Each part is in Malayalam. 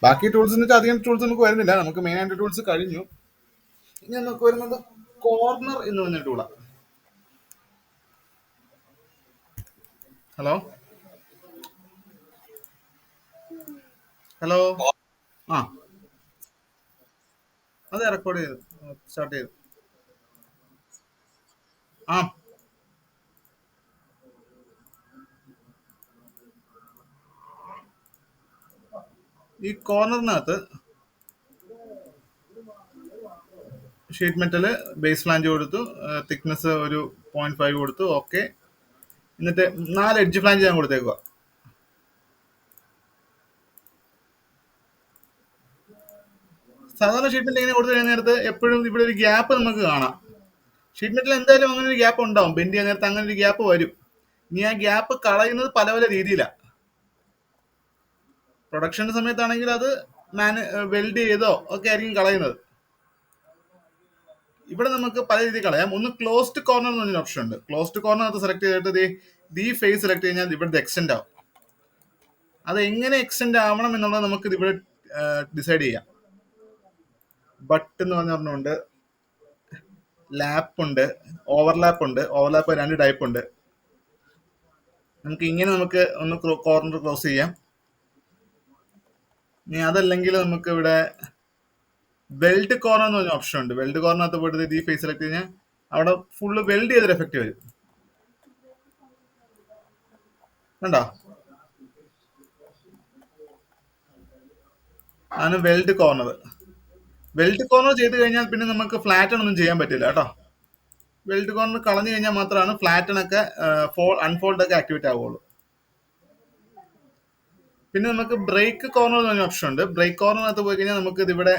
ബാക്കി ടൂൾസ് എന്ന് വെച്ചാൽ അധികം ടൂൾസ് നമുക്ക് വരുന്നില്ല. നമുക്ക് മെയിൻ ആയിട്ട് ടൂൾസ് കഴിഞ്ഞു. ഇനി നമുക്ക് വരുന്നത് കോർണർ എന്ന് പറഞ്ഞ ടൂളാണ്. Hello hello. ആ, അതെ, റെക്കോർഡ് ചെയ്തു. സ്റ്റാർട്ട് ചെയ്തു. ആ, ഈ കോർണറിനകത്ത് ഷീറ്റ് മെറ്റല് ബേസ് ഫ്ലാഞ്ച് കൊടുത്തു, തിക്നെസ് ഒരു 0.5 കൊടുത്തു. ഓക്കെ. എന്നിട്ട് 4 എഡ്ജ് ഫ്ലാഞ്ച് ഞാൻ കൊടുത്തേക്കുക. സാധാരണ ഷീറ്റ് മെറ്റൽ ഇങ്ങനെ കൊടുത്തു കഴിഞ്ഞ നേരത്ത് എപ്പോഴും ഇവിടെ ഒരു ഗ്യാപ്പ് നമുക്ക് കാണാം. ഷീറ്റ് മെറ്റൽ എന്തായാലും അങ്ങനെ ഒരു ഗ്യാപ്പ് ഉണ്ടാവും. ബെൻഡ് ചെയ്യാൻ നേരത്ത് അങ്ങനെ ഒരു ഗ്യാപ്പ് വരും. ഇനി ആ ഗ്യാപ്പ് കളയുന്നത് പല പല രീതിയിലാണ്. പ്രൊഡക്ഷന്റെ സമയത്താണെങ്കിൽ അത് വെൽഡ് ചെയ്തോ ഒക്കെ ആയിരിക്കും കളയുന്നത്. ഇവിടെ നമുക്ക് പല രീതിയിൽ കളയാം. ഒന്ന് ക്ലോസ്ഡ് കോർണർ എന്ന് പറഞ്ഞൊരു ഓപ്ഷൻ ഉണ്ട്. ക്ലോസ്ഡ് കോർണർ സെലക്ട് ചെയ്തിട്ട് ദി ഫേസ് സെലക്ട് കഴിഞ്ഞാൽ ഇവിടുത്തെ എക്സ്റ്റെൻഡ് ആവും. അത് എങ്ങനെ എക്സ്റ്റെൻഡ് ആവണം എന്നുള്ളത് നമുക്ക് ഇവിടെ ഡിസൈഡ് ചെയ്യാം. ബട്ട് എന്ന് പറഞ്ഞുണ്ട്, ലാപ്പ് ഉണ്ട്, ഓവർലാപ്പ് ഉണ്ട്. ഓവർലാപ്പ് 2 ടൈപ്പ് ഉണ്ട്. നമുക്ക് ഒന്ന് കോർണർ ക്ലോസ് ചെയ്യാം. ഇനി അതല്ലെങ്കിൽ നമുക്ക് ഇവിടെ വെൽഡ് കോർണർ എന്ന് പറഞ്ഞ ഓപ്ഷൻ ഉണ്ട്. വെൽഡ് കോർണറിനകത്ത് പോയിട്ട് ഈ ഫേസ് സെലക്ട് കഴിഞ്ഞാൽ അവിടെ ഫുള്ള് വെൽഡ് ചെയ്തൊരു എഫക്റ്റ് വരും. കണ്ടോ? ആണ് വെൽഡ് കോർണർ. വെൽഡ് കോർണർ ചെയ്ത് കഴിഞ്ഞാൽ പിന്നെ നമുക്ക് ഫ്ലാറ്റൺ ഒന്നും ചെയ്യാൻ പറ്റില്ല കേട്ടോ. വെൽഡ് കോർണർ കളഞ്ഞു കഴിഞ്ഞാൽ മാത്രമാണ് ഫ്ലാറ്റൺ ഒക്കെ അൺഫോൾഡ് ഒക്കെ ആക്ടിവേറ്റ് ആവുള്ളൂ. പിന്നെ നമുക്ക് ബ്രേക്ക് കോർണർ എന്ന് പറഞ്ഞ ഓപ്ഷൻ ഉണ്ട്. ബ്രേക്ക് കോർണറിനകത്ത് പോയി കഴിഞ്ഞാൽ നമുക്ക് ഇതിവിടെ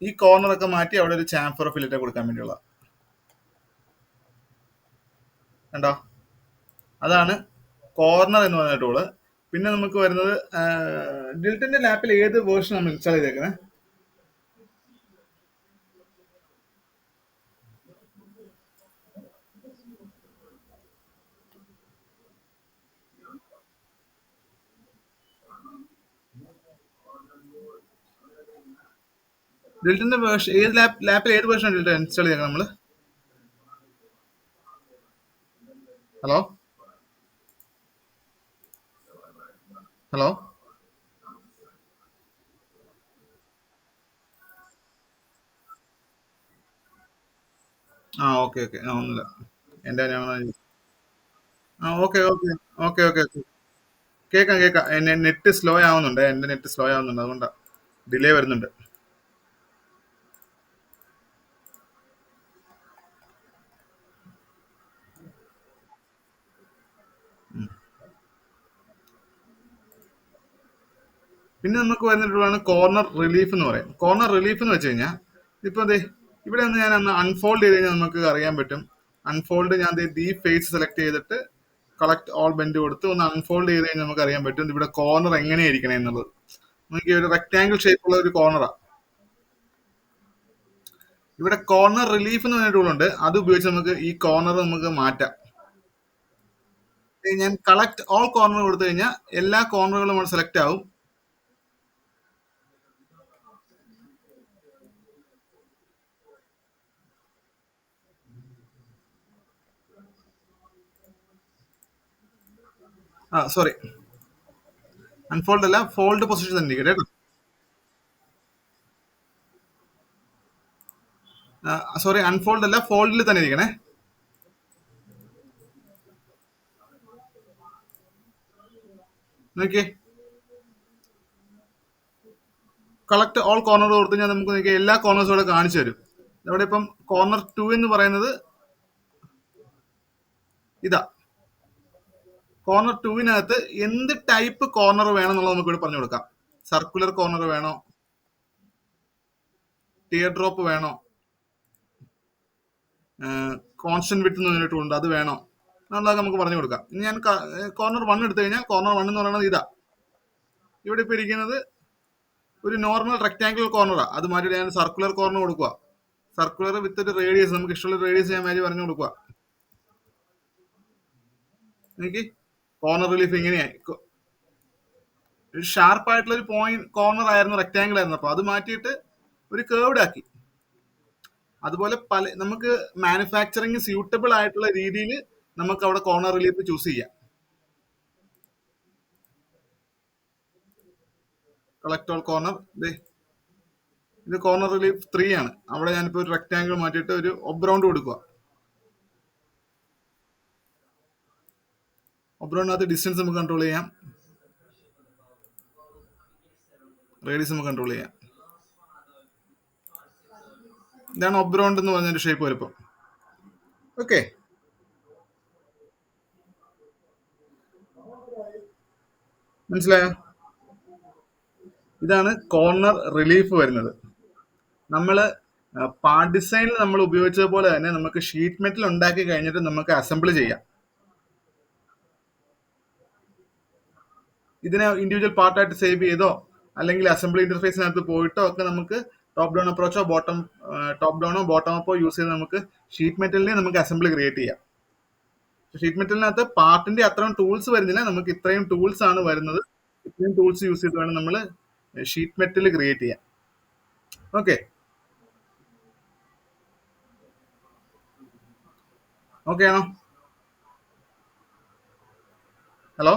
ഈ കോർണർ ഒക്കെ മാറ്റി അവിടെ ഒരു ചാംഫർ ഫില്ലറ്റ് കൊടുക്കാൻ വേണ്ടിയുള്ള. കണ്ടോ? അതാണ് കോർണർ എന്ന് പറഞ്ഞ ടൂള്. പിന്നെ നമുക്ക് വരുന്നത് ഡിൽറ്റിന്റെ ലാപ്പിൽ ഏത് വേർഷൻ നമ്മൾ ഇൻസ്റ്റാൾ ചെയ്തേക്കുന്നത്? ഡിൽറ്റിന്റെ വേർഷൻ ഏത് ലാപ്പിൽ ഏത് വേർഷൻ ഡിൽറ്റ് ഇൻസ്റ്റാൾ ചെയ്തേക്കുന്നത് നമ്മള്? Hello hello. ആ, ഓക്കെ ഓക്കെ. ഒന്നുമില്ല, എന്റെ ആ, ഓക്കെ ഓക്കെ ഓക്കെ ഓക്കെ. കേൾക്കാം കേൾക്കാം. എന്നെ നെറ്റ് സ്ലോ ആവുന്നുണ്ട്. എന്റെ നെറ്റ് സ്ലോ ആവുന്നുണ്ട്, അതുകൊണ്ടാണ് ഡിലേ വരുന്നുണ്ട്. പിന്നെ നമുക്ക് വരുന്നിട്ടുള്ളതാണ് കോർണർ റിലീഫ് എന്ന് പറയും. കോർണർ റിലീഫ് എന്ന് വെച്ച് കഴിഞ്ഞാൽ ഇപ്പൊ അതെ ഇവിടെ ഒന്ന് ഞാൻ ഒന്ന് അൺഫോൾഡ് ചെയ്ത് കഴിഞ്ഞാൽ നമുക്ക് അറിയാൻ പറ്റും. അൺഫോൾഡ് ഞാൻ ദി ഫേസ് സെലക്ട് ചെയ്തിട്ട് കളക്ട് ഓൾ ബെൻഡ് കൊടുത്ത് ഒന്ന് അൺഫോൾഡ് ചെയ്ത് കഴിഞ്ഞാൽ നമുക്ക് അറിയാൻ പറ്റും ഇവിടെ കോർണർ എങ്ങനെയായിരിക്കണം എന്നുള്ളത്. നമുക്ക് ഒരു റെക്ടാംഗിൾ ഷേപ്പുള്ള ഒരു കോർണറാണ്. ഇവിടെ കോർണർ റിലീഫ് എന്ന് പറഞ്ഞ ടൂൾ ഉണ്ട്. അത് ഉപയോഗിച്ച് നമുക്ക് ഈ കോർണർ നമുക്ക് മാറ്റാം. ഞാൻ കളക്ട് ഓൾ കോർണർ കൊടുത്തു കഴിഞ്ഞാൽ എല്ലാ കോർണറുകളും സെലക്ട് ആവും. ആ, സോറി, അൺഫോൾഡ് അല്ല, ഫോൾഡ് പൊസിഷൻ തന്നെ ഇരിക്കട്ടെ കേട്ടോ. സോറി, അൺഫോൾഡ് അല്ല, ഫോൾഡിൽ തന്നെ ഇരിക്കണേ. നോക്കിയേ, കളക്ട് ഓൾ കോർണർ കൊടുത്തു കഴിഞ്ഞാൽ നമുക്ക് നോക്കിയാൽ എല്ലാ കോർണേഴ്സും ഇവിടെ കാണിച്ചു തരും. ഇവിടെ ഇപ്പം കോർണർ 2 എന്ന് പറയുന്നത് ഇതാ. കോർണർ 2വിനകത്ത് എന്ത് ടൈപ്പ് കോർണർ വേണം എന്നുള്ളത് നമുക്ക് ഇവിടെ പറഞ്ഞു കൊടുക്കാം. സർക്കുലർ കോർണർ വേണോ, ടിയർ ഡ്രോപ്പ് വേണോ, കോൺസ്റ്റന്റ് വിട്ട് എന്ന് പറഞ്ഞിട്ടുണ്ട്, അത് വേണോ എന്നുള്ളത് നമുക്ക് പറഞ്ഞു കൊടുക്കാം. ഇനി ഞാൻ കോർണർ 1 എടുത്തു കഴിഞ്ഞാൽ കോർണർ 1 എന്ന് പറയുന്നത് ഇതാ. ഇവിടെ ഇപ്പൊ ഇരിക്കുന്നത് ഒരു നോർമൽ റെക്ടാംഗിൾ കോർണറാണ്. അത് മാറ്റിയിട്ട് ഞാൻ സർക്കുലർ കോർണർ കൊടുക്കുക. സർക്കുലർ വിത്ത് ഒരു റേഡിയസ്, നമുക്ക് ഇഷ്ടമുള്ള റേഡിയസ് ഞാൻ മാറ്റി പറഞ്ഞു കൊടുക്കുക. എനിക്ക് കോർണർ റിലീഫ് ഇങ്ങനെയായി. ഒരു ഷാർപ്പ് ആയിട്ടുള്ള ഒരു പോയിന്റ് കോർണർ ആയിരുന്നു, റെക്ടാംഗിൾ ആയിരുന്നു. അപ്പൊ അത് മാറ്റിയിട്ട് ഒരു കേർവ്ഡ് ആക്കി. അതുപോലെ പല നമുക്ക് മാനുഫാക്ചറിങ് സ്യൂട്ടബിൾ ആയിട്ടുള്ള രീതിയിൽ നമുക്ക് അവിടെ കോർണർ റിലീഫ് ചൂസ് ചെയ്യാം. കളക്ടർ കോർണർ, ഇത് കോർണർ റിലീഫ് 3 ആണ്. അവിടെ ഞാനിപ്പോ ഒരു റെക്ടാംഗിൾ മാറ്റിയിട്ട് ഒരു ഒബ്രൗണ്ട് കൊടുക്കുക. ഒബ്രൗണ്ടിനകത്ത് ഡിസ്റ്റൻസ് നമുക്ക് കൺട്രോൾ ചെയ്യാം, റേഡിയസ് നമുക്ക് കൺട്രോൾ ചെയ്യാം. ഇതാണ് ഒബ്രൗണ്ട് എന്ന് പറഞ്ഞൊരു ഷേപ്പ് വലുപ്പം. ഓക്കെ, മനസ്സിലായോ? ഇതാണ് കോർണർ റിലീഫ് വരുന്നത്. നമ്മൾ പാർട്ട് ഡിസൈനിൽ നമ്മൾ ഉപയോഗിച്ചതുപോലെ തന്നെ നമുക്ക് ഷീറ്റ് മെറ്റൽ ഉണ്ടാക്കി കഴിഞ്ഞിട്ട് നമുക്ക് അസംബിൾ ചെയ്യാം. ഇതിനെ ഇൻഡിവിജ്വൽ പാർട്ടായിട്ട് സേവ് ചെയ്തോ അല്ലെങ്കിൽ അസംബ്ലി ഇന്റർഫേസിനകത്ത് പോയിട്ടോ ഒക്കെ നമുക്ക് ടോപ്പ് ഡൗൺ അപ്രോച്ചോ ടോപ്പ് ഡൗണോ ബോട്ടം അപ്പോ യൂസ് ചെയ്ത് നമുക്ക് ഷീറ്റ് മെറ്റലിനെ നമുക്ക് അസംബ്ലി ക്രിയേറ്റ് ചെയ്യാം. ഷീറ്റ് മെറ്റലിനകത്ത് പാർട്ടിന്റെ അത്രയും ടൂൾസ് വരുന്നില്ല, നമുക്ക് ഇത്രയും ടൂൾസ് ആണ് വരുന്നത്. ഇത്രയും ടൂൾസ് യൂസ് ചെയ്ത് വേണം നമ്മൾ ഷീറ്റ് മെറ്റൽ ക്രിയേറ്റ് ചെയ്യാൻ. ഓക്കെ, ഓക്കെ ആണോ? Hello,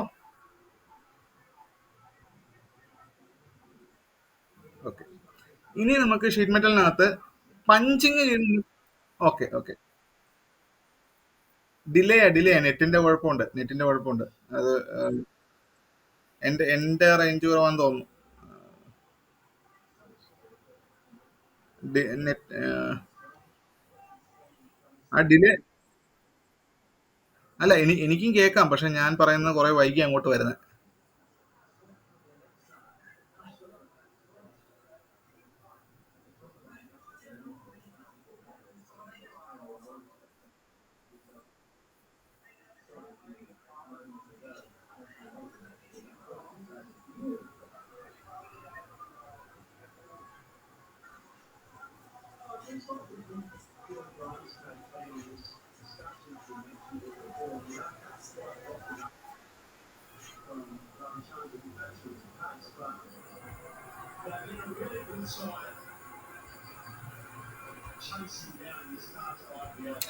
okay. ഇനി നമുക്ക് ഷീറ്റ് മെറ്റലിനകത്ത് പഞ്ചിങ്. Okay, okay. ഡിലേ നെറ്റിന്റെ കുഴപ്പമുണ്ട്. അത് എന്റെ റേഞ്ച് കുറവാന്ന് തോന്നുന്നു. നെറ്റ് ആ ഡിലേ അല്ല, എനിക്കും കേൾക്കാം, പക്ഷെ ഞാൻ പറയുന്നത് കുറെ വൈകി അങ്ങോട്ട് വരുന്നത്.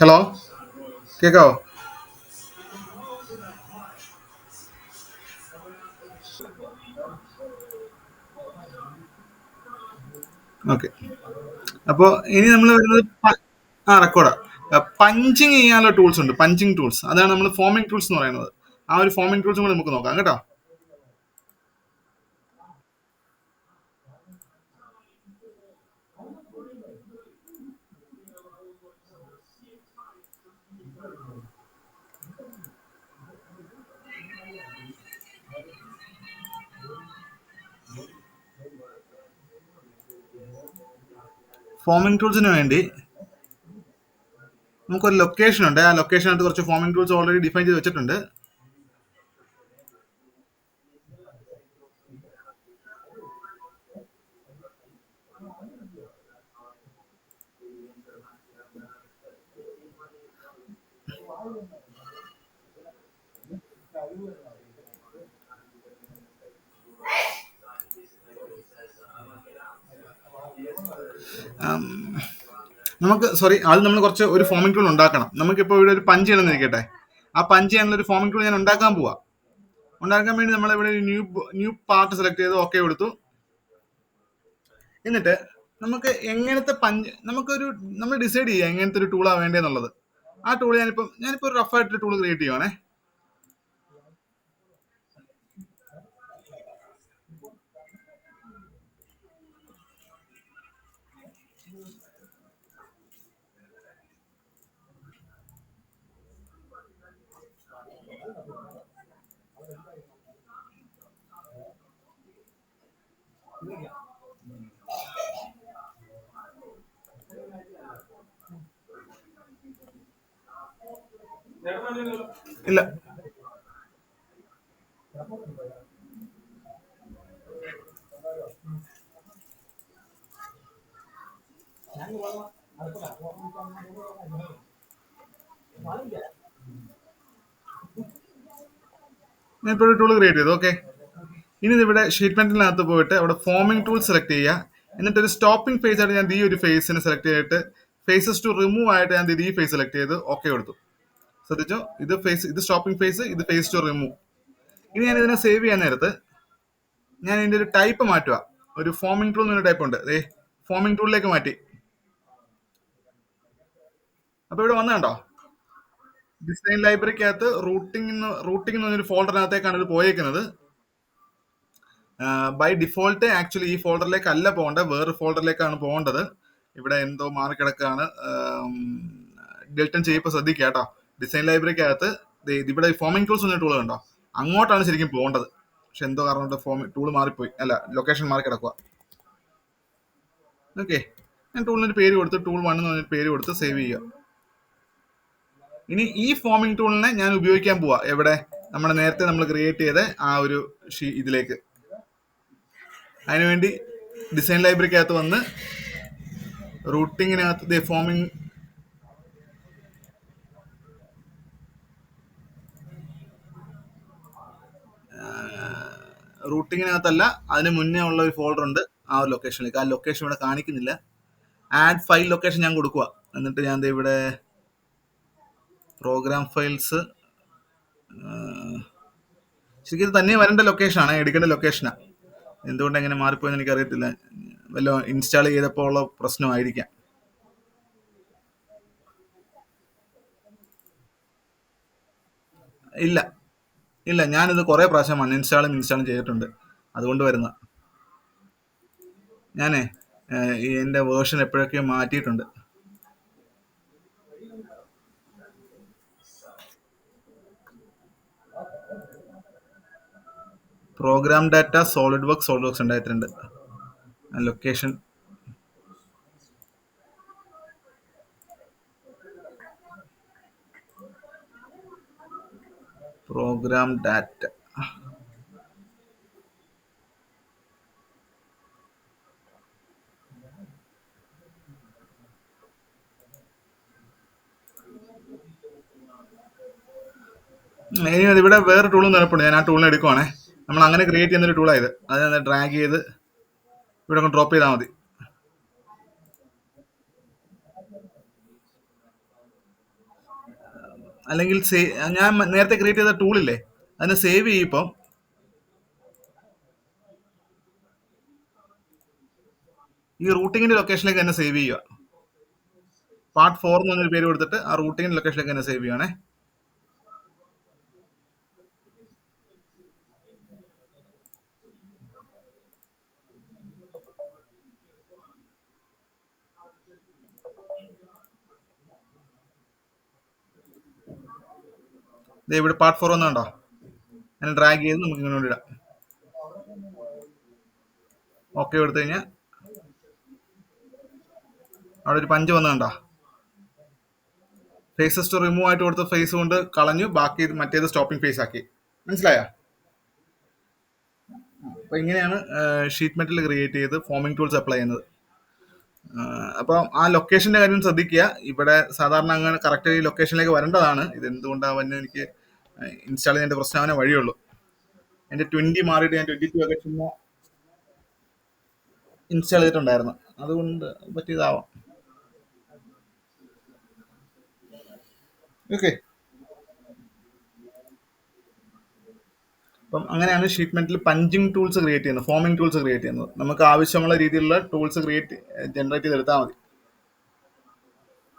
ഹലോ, കേക്കാവോ? ഓക്കെ. അപ്പോ ഇനി നമ്മൾ വരുന്നത് റെക്കോർഡാ. പഞ്ചിങ് ചെയ്യാനുള്ള ടൂൾസ് ഉണ്ട്, പഞ്ചിങ് ടൂൾസ്. അതാണ് നമ്മൾ ഫോമിംഗ് ടൂൾസ് എന്ന് പറയുന്നത്. ആ ഒരു ഫോമിംഗ് ടൂൾസും കൂടെ നമുക്ക് നോക്കാം കേട്ടോ. ഫോമിംഗ് ടൂൾസിന് വേണ്ടി നമുക്കൊരു ലൊക്കേഷൻ ഉണ്ട്. ആ ലൊക്കേഷനകത്ത് കുറച്ച് ഫോമിംഗ് ടൂൾസ് ഓൾറെഡി ഡിഫൈൻ ചെയ്ത് വെച്ചിട്ടുണ്ട്. നമുക്ക് അത് നമ്മൾ കുറച്ച് ഒരു ഫോമിംഗ് ടൂൾ ഉണ്ടാക്കണം. നമുക്കിപ്പോൾ ഇവിടെ ഒരു പഞ്ച് ചെയ്യണമെന്ന് ഇരിക്കട്ടെ. ആ പഞ്ച് ചെയ്യാനുള്ള ഒരു ഫോമിംഗ് ടൂൾ ഞാൻ ഉണ്ടാക്കാൻ പോവാ. ഉണ്ടാക്കാൻ വേണ്ടി നമ്മൾ ഇവിടെ ഒരു ന്യൂ പാർട്ട് സെലക്ട് ചെയ്ത് ഓക്കെ കൊടുത്തു. എന്നിട്ട് നമുക്ക് എങ്ങനത്തെ പഞ്ച് നമ്മൾ ഡിസൈഡ് ചെയ്യാം എങ്ങനത്തെ ഒരു ടൂളാണ് വേണ്ടതെന്നുള്ളത്. ആ ടൂൾ ഞാനിപ്പോ ഒരു റഫ് ആയിട്ടൊരു ടൂൾ ക്രിയേറ്റ് ചെയ്യുവാണേ. ഇല്ല, ഞാനിപ്പോ ഒരു ടൂൾ ക്രിയേറ്റ് ചെയ്തു. ഓക്കെ, ഇനി ഇവിടെ ഷീറ്റ് മെറ്റലിനകത്ത് പോയിട്ട് അവിടെ ഫോമിംഗ് ടൂൾ സെലക്ട് ചെയ്യുക. എന്നിട്ട് ഒരു സ്റ്റോപ്പിംഗ് ഫേസ് ആയിട്ട് ഞാൻ ഈ ഒരു ഫേസിനെ സെലക്ട് ചെയ്തിട്ട് ഫേസസ് ടു റിമൂവ് ആയിട്ട് ഞാൻ ഈ ഫേസ് സെലക്ട് ചെയ്ത് ഓക്കെ കൊടുത്തു. ശ്രദ്ധിച്ചോ, ഇത് ഫേസ്, ഇത് സ്റ്റോപ്പിംഗ് ഫേസ്, ഇത് ഫേസ് ടു റിമൂവ്. ഇനി ഞാൻ ഇതിനെ സേവ് ചെയ്യാൻ നേരത്ത് ഞാൻ ഇതിന്റെ ഒരു ടൈപ്പ് മാറ്റുക. ഒരു ഫോമിംഗ് ടൂൾ എന്നൊരു ടൈപ്പ് ഉണ്ട്, ഫോമിംഗ് ടൂളിലേക്ക് മാറ്റി. അപ്പൊ ഇവിടെ വന്ന കണ്ടോ, ഡിസൈൻ ലൈബ്രറിക്കകത്ത് റൂട്ടിംഗ് എന്ന് പറഞ്ഞൊരു ഫോൾഡറിനകത്തേക്കാണ് ഇത് പോയേക്കുന്നത്. ബൈ ഡിഫോൾട്ട് ആക്ച്വലി ഈ ഫോൾഡറിലേക്ക് അല്ല പോകേണ്ടത്, വേറെ ഫോൾഡറിലേക്കാണ് പോകേണ്ടത്. ഇവിടെ എന്തോ മാറിക്കിടക്കാണ്, ഡെൽറ്റൻ ചെയ്യുമ്പോൾ ശ്രദ്ധിക്കുക കേട്ടോ. ഡിസൈൻ ലൈബ്രറിക്കകത്ത് ഇവിടെ ഫോമിംഗ് ടൂൾസ് എന്ന ടൂൾ കണ്ടോ, അങ്ങോട്ടാണ് ശരിക്കും പോകേണ്ടത്. പക്ഷെ എന്തോ കാരണം കൊണ്ട് ടൂൾ മാറിപ്പോയി, അല്ല ലൊക്കേഷൻ മാറി കിടക്കുക. ഓക്കെ, ഞാൻ ടൂളിനൊരു പേര് കൊടുത്ത് ടൂൾ 1 എന്ന് പറഞ്ഞൊരു പേര് കൊടുത്ത് സേവ് ചെയ്യുക. ഇനി ഈ ഫോമിംഗ് ടൂളിനെ ഞാൻ ഉപയോഗിക്കാൻ പോവാ. എവിടെ, നമ്മുടെ നേരത്തെ നമ്മൾ ക്രിയേറ്റ് ചെയ്ത ആ ഒരു ഇതിലേക്ക്. അതിനുവേണ്ടി ഡിസൈൻ ലൈബ്രറിക്കകത്ത് വന്ന് റൂട്ടിങ്ങിനകത്ത് ഫോമിംഗ് റൂട്ടിങ്ങിനകത്തല്ല, അതിന് മുന്നേ ഉള്ള ഒരു ഫോൾഡർ ഉണ്ട് ആ ഒരു ലൊക്കേഷനിലേക്ക്. ആ ലൊക്കേഷൻ ഇവിടെ കാണിക്കുന്നില്ല. ആഡ് ഫയൽ ലൊക്കേഷൻ ഞാൻ കൊടുക്കുക. എന്നിട്ട് ഞാൻ ഇവിടെ പ്രോഗ്രാം ഫയൽസ്, ശരിക്കും ഇത് തന്നെ വരേണ്ട ലൊക്കേഷനാണ്, എടുക്കേണ്ട ലൊക്കേഷനാണ്. എന്തുകൊണ്ട് എങ്ങനെ മാറിപ്പോയെന്ന് എനിക്കറിയത്തില്ല. വല്ല ഇൻസ്റ്റാൾ ചെയ്തപ്പോൾ ഉള്ള പ്രശ്നമായിരിക്കാം. ഇല്ല ഇല്ല, ഞാനിത് കുറേ പ്രാവശ്യം അൺഇൻസ്റ്റാളും ഇൻസ്റ്റാളും ചെയ്തിട്ടുണ്ട്, അതുകൊണ്ട് വരുന്ന. ഞാനേ എൻ്റെ വേർഷൻ എപ്പോഴൊക്കെയോ മാറ്റിയിട്ടുണ്ട്. Program data SolidWorks 2002 location program data. ഇനി ഇവിടെ വേറെ ടൂളും നിലപ്പുണ്ട്, ഞാൻ ആ ടൂളിനെ എടുക്കുവാണേ. നമ്മൾ അങ്ങനെ ക്രിയേറ്റ് ചെയ്യുന്നൊരു ടൂളായത്. അത് ഡ്രാഗ് ചെയ്ത് ഇവിടെ കൊണ്ട് ഡ്രോപ്പ് ചെയ്താൽ മതി. അല്ലെങ്കിൽ ഞാൻ നേരത്തെ ക്രിയേറ്റ് ചെയ്ത ടൂളില്ലേ, അതിനെ സേവ് ചെയ്യിപ്പം ഈ റൂട്ടിങ്ങിന്റെ ലൊക്കേഷനിലേക്ക് തന്നെ സേവ് ചെയ്യുക. പാർട്ട് 4 എന്ന് പറഞ്ഞൊരു പേര് കൊടുത്തിട്ട് ആ റൂട്ടിങ്ങിന്റെ ലൊക്കേഷനിലേക്ക് തന്നെ സേവ് ചെയ്യണേ. ഇവിടെ പാർട്ട് 4 ഒന്നുണ്ടോ, ഞാൻ ഡ്രാഗ് ചെയ്ത് നമുക്ക് ഇങ്ങനെ ഇടാം. ഓക്കെ കൊടുത്തു കഴിഞ്ഞാൽ അവിടെ ഒരു പഞ്ച് വന്നുണ്ടോ, ഫേസസ് ടു റിമൂവ് ആയിട്ട് കൊടുത്ത ഫേസ് കൊണ്ട് കളഞ്ഞു, ബാക്കി മറ്റേത് സ്റ്റോപ്പിംഗ് ഫേസ് ആക്കി. മനസ്സിലായോ? അപ്പൊ ഇങ്ങനെയാണ് ഷീറ്റ് മെറ്റൽ ക്രിയേറ്റ് ചെയ്ത് ഫോമിംഗ് ടൂൾസ് അപ്ലൈ ചെയ്യുന്നത്. അപ്പം ആ ലൊക്കേഷന്റെ കാര്യം ശ്രദ്ധിക്കുക. ഇവിടെ സാധാരണ അങ്ങനെ കറക്റ്റ് ഈ ലൊക്കേഷനിലേക്ക് വരേണ്ടതാണ്. ഇത് എന്തുകൊണ്ടാവുന്ന എനിക്ക് ഇൻസ്റ്റാൾ ചെയ്യേണ്ട പ്രശ്നമാവേ വഴിയുള്ളൂ. എൻ്റെ 20 മാറിയിട്ട് ഞാൻ 22 ഒക്കെ ചുമ്മാ ഇൻസ്റ്റാൾ ചെയ്തിട്ടുണ്ടായിരുന്നു, അതുകൊണ്ട് പറ്റിയതാവാം. ഓക്കെ, അപ്പം അങ്ങനെയാണ് sheet metal punching tools create ചെയ്യുന്നത്, ഫോമിംഗ് ടൂൾസ് ക്രിയേറ്റ് ചെയ്യുന്നത്. നമുക്ക് ആവശ്യമുള്ള രീതിയിലുള്ള ടൂൾസ് ജനറേറ്റ് ചെയ്തെടുത്താൽ മതി.